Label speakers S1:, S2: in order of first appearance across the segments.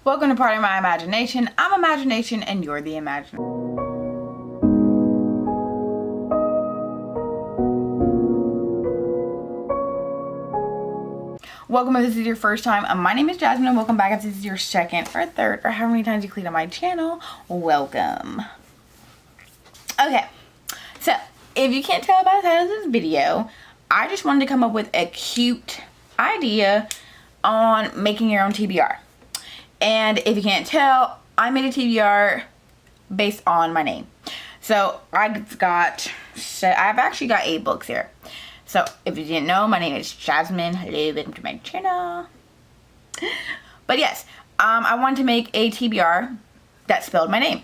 S1: Welcome to Part of My Imagination. I'm Imagination and you're the Imaginer. Welcome if this is your first time. My name is Jasmine and welcome back if this is your second or third or however many times you click on my channel. Welcome. Okay, so if you can't tell by the title of this video, I just wanted to come up with a cute idea on making your own TBR. And if you can't tell, I made a TBR based on my name. So I've actually got 8 books here. So if you didn't know, my name is Jasmine. Hello, welcome to my channel. But yes, I wanted to make a TBR that spelled my name.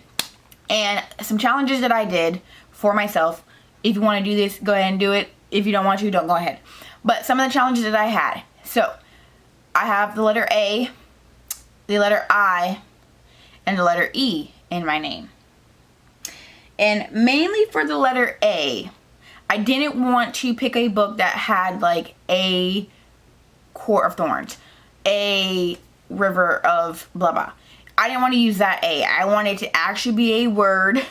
S1: And some challenges that I did for myself. If you want to do this, go ahead and do it. If you don't want to, don't go ahead. But some of the challenges that I had. So I have the letter A, the letter I, and the letter E in my name. And mainly for the letter A, I didn't want to pick a book that had like a Court of Thorns, a River of blah blah. I didn't want to use that A. I wanted to actually be a word.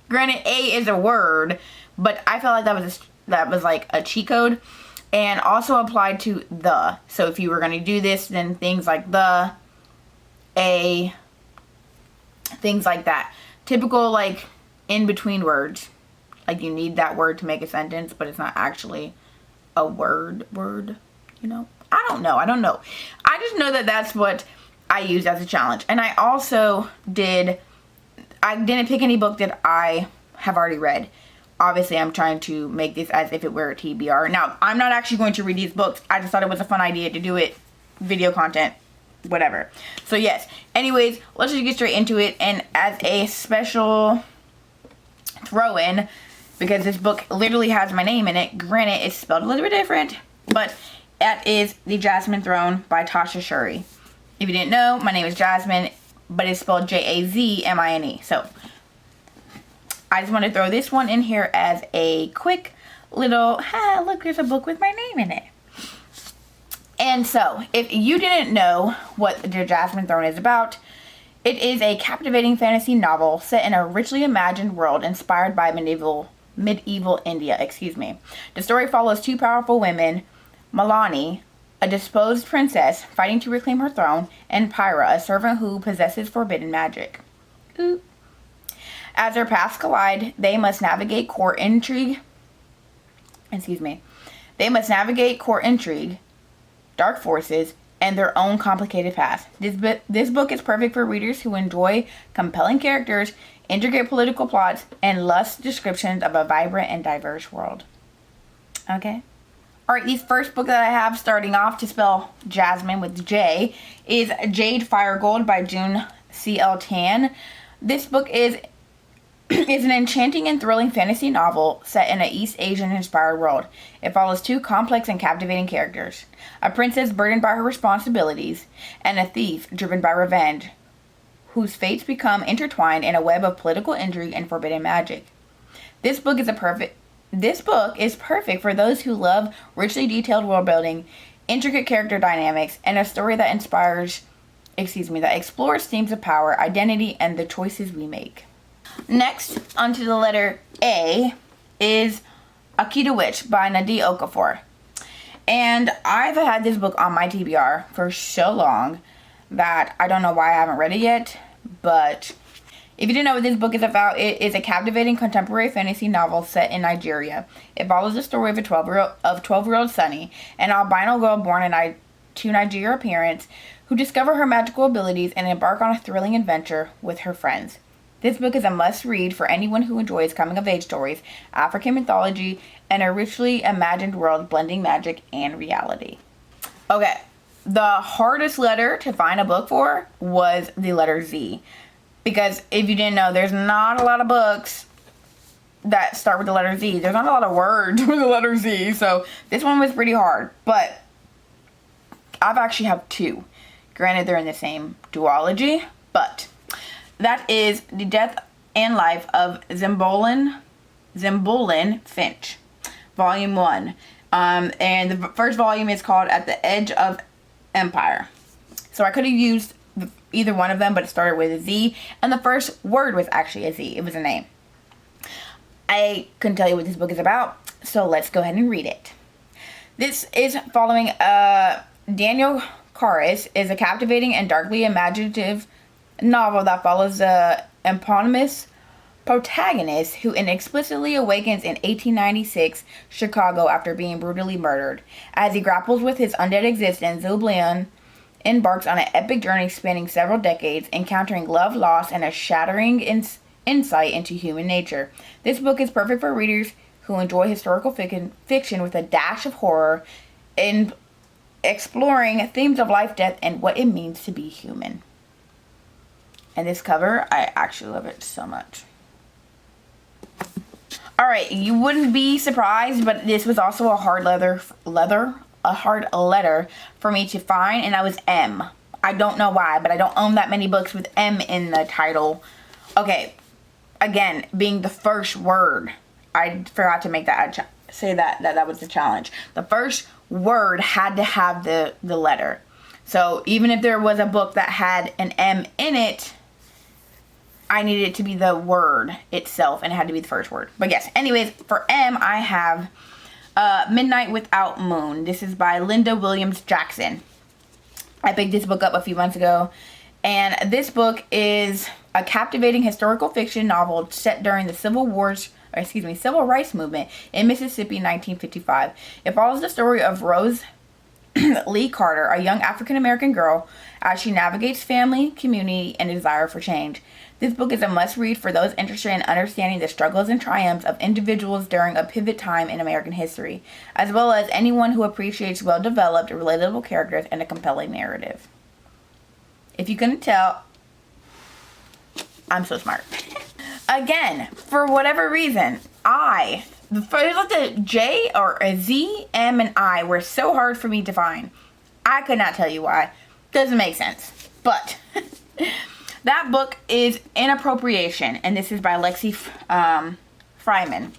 S1: Granted, A is a word, but I felt like that was like a cheat code, and also applied to the. So if you were going to do this, then things like the, a, things like that. Typical like in between words. Like you need that word to make a sentence, but it's not actually a word, you know? I don't know. I just know that that's what I used as a challenge. And I also didn't pick any book that I have already read. Obviously, I'm trying to make this as if it were a TBR. Now, I'm not actually going to read these books. I just thought it was a fun idea to do it. Video content, whatever. So yes. Anyways, let's just get straight into it. And as a special throw-in, because this book literally has my name in it. Granted, it's spelled a little bit different, but that is The Jasmine Throne by Tasha Shuri. If you didn't know, my name is Jasmine, but it's spelled J-A-Z-M-I-N-E. So I just want to throw this one in here as a quick little, look, there's a book with my name in it. And so, if you didn't know what The Jasmine Throne is about, it is a captivating fantasy novel set in a richly imagined world inspired by medieval India. The story follows 2 powerful women, Malani, a disposed princess fighting to reclaim her throne, and Pyra, a servant who possesses forbidden magic. Ooh. As their paths collide, they must navigate court intrigue, dark forces, and their own complicated paths. This book is perfect for readers who enjoy compelling characters, intricate political plots, and lush descriptions of a vibrant and diverse world. Okay? Alright, the first book that I have starting off to spell Jasmine with J is Jade Fire Gold by June C.L. Tan. This book is an enchanting and thrilling fantasy novel set in an East Asian-inspired world. It follows 2 complex and captivating characters, a princess burdened by her responsibilities, and a thief driven by revenge, whose fates become intertwined in a web of political intrigue and forbidden magic. This book is perfect for those who love richly detailed world building, intricate character dynamics, and a story that explores themes of power, identity, and the choices we make. Next, onto the letter A, is Akita Witch by Nadi Okafor. And I've had this book on my TBR for so long that I don't know why I haven't read it yet. But if you didn't know what this book is about, it is a captivating contemporary fantasy novel set in Nigeria. It follows the story of 12-year-old Sunny, an albino girl born to Nigerian parents who discover her magical abilities and embark on a thrilling adventure with her friends. This book is a must-read for anyone who enjoys coming-of-age stories, African mythology, and a richly imagined world blending magic and reality. Okay, the hardest letter to find a book for was the letter Z. Because if you didn't know, there's not a lot of books that start with the letter Z. There's not a lot of words with the letter Z, so this one was pretty hard. But I've actually have 2. Granted, they're in the same duology, but that is The Death and Life of Zimbolin Finch, Volume 1. And the first volume is called At the Edge of Empire. So I could have used either one of them, but it started with a Z, and the first word was actually a Z. It was a name. I couldn't tell you what this book is about, so let's go ahead and read it. This is following Daniel Karas is a captivating and darkly imaginative novel that follows the eponymous protagonist who inexplicably awakens in 1896 Chicago after being brutally murdered. As he grapples with his undead existence, Zublian embarks on an epic journey spanning several decades, encountering love, loss, and a shattering insight into human nature. This book is perfect for readers who enjoy historical fiction with a dash of horror, in exploring themes of life, death, and what it means to be human. And this cover, I actually love it so much. Alright, you wouldn't be surprised, but this was also a hard hard letter for me to find, and that was M. I don't know why, but I don't own that many books with M in the title. Okay, again, being the first word, I forgot to make that say that was the challenge. The first word had to have the letter. So even if there was a book that had an M in it, I needed it to be the word itself, and it had to be the first word. But yes, anyways, for M, I have Midnight Without Moon. This is by Linda Williams Jackson. I picked this book up a few months ago, and this book is a captivating historical fiction novel set during the Civil Rights Movement in Mississippi in 1955. It follows the story of Rose Lee Carter, a young African-American girl, as she navigates family, community, and desire for change. This book is a must-read for those interested in understanding the struggles and triumphs of individuals during a pivot time in American history, as well as anyone who appreciates well-developed, relatable characters and a compelling narrative. If you couldn't tell, I'm so smart. Again, for whatever reason, the J or a Z, M, and I were so hard for me to find. I could not tell you why. Doesn't make sense. But that book is Inappropriation, and this is by Lexi Freeman,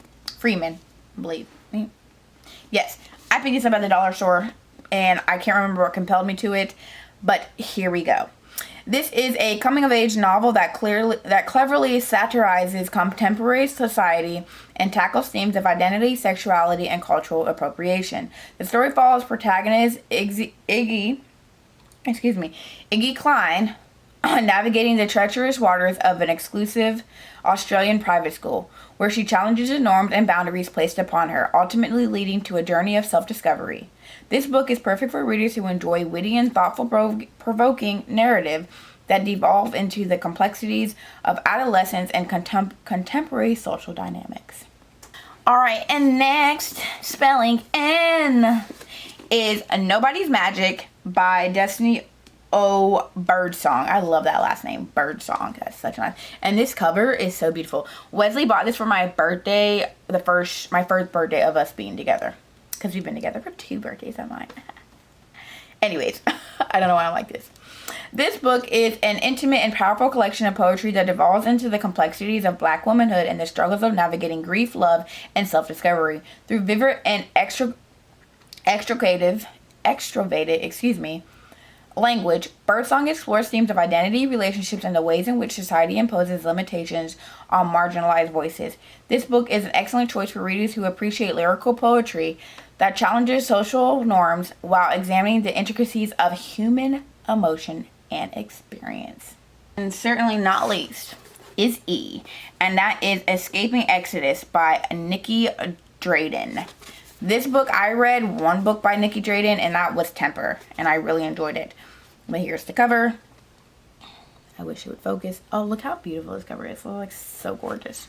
S1: I believe. Yes, I picked this up at the dollar store, and I can't remember what compelled me to it, but here we go. This is a coming-of-age novel that cleverly satirizes contemporary society and tackles themes of identity, sexuality, and cultural appropriation. The story follows protagonist Iggy Klein navigating the treacherous waters of an exclusive Australian private school, where she challenges the norms and boundaries placed upon her, ultimately leading to a journey of self-discovery. This book is perfect for readers who enjoy witty and thought-provoking narrative that devolve into the complexities of adolescence and contemporary social dynamics. Alright, and next, spelling N, is Nobody's Magic by Destiny O. Birdsong. I love that last name, Birdsong. That's such a nice. And this cover is so beautiful. Wesley bought this for my birthday, my first birthday of us being together. Because we've been together for 2 birthdays of mine. Anyways, I don't know why I'm like this. This book is an intimate and powerful collection of poetry that devolves into the complexities of Black womanhood and the struggles of navigating grief, love, and self-discovery. Through vivid and extroverted language, Birdsong explores themes of identity, relationships, and the ways in which society imposes limitations on marginalized voices. This book is an excellent choice for readers who appreciate lyrical poetry that challenges social norms while examining the intricacies of human emotion and experience. And certainly not least is E, and that is Escaping Exodus by Nikki Drayden. This book, I read one book by Nikki Drayden, and that was Temper, and I really enjoyed it. But here's the cover. I wish it would focus. Oh, look how beautiful this cover is. It looks so gorgeous.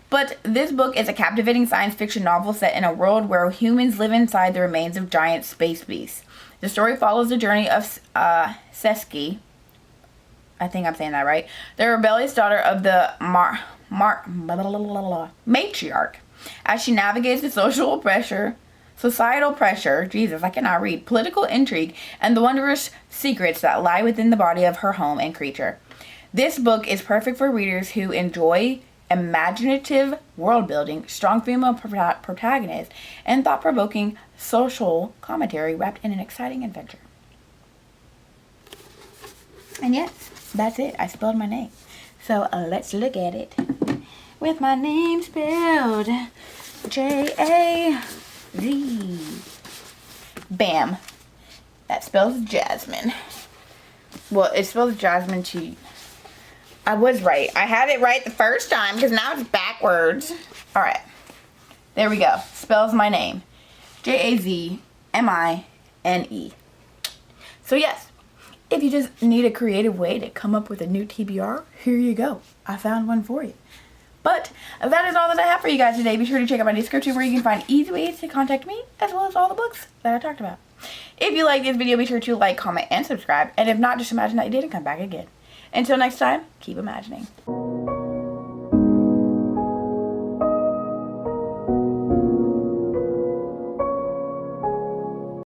S1: But this book is a captivating science fiction novel set in a world where humans live inside the remains of giant space beasts. The story follows the journey of Seski, I think I'm saying that right, the rebellious daughter of the matriarch, as she navigates the societal pressure, Jesus, I cannot read, political intrigue, and the wondrous secrets that lie within the body of her home and creature. This book is perfect for readers who enjoy imaginative world building, strong female protagonists, and thought-provoking social commentary wrapped in an exciting adventure. And yes, that's it. I spelled my name. So let's look at it. With my name spelled J-A-Z. Bam. That spells Jasmine. Well, it spells Jasmine too. I was right. I had it right the first time because now it's backwards. Alright. There we go. Spells my name. J-A-Z-M-I-N-E. So yes, if you just need a creative way to come up with a new TBR, here you go. I found one for you. But that is all that I have for you guys today. Be sure to check out my description where you can find easy ways to contact me, as well as all the books that I talked about. If you like this video, be sure to like, comment, and subscribe. And if not, just imagine that you did and come back again. Until next time, keep imagining.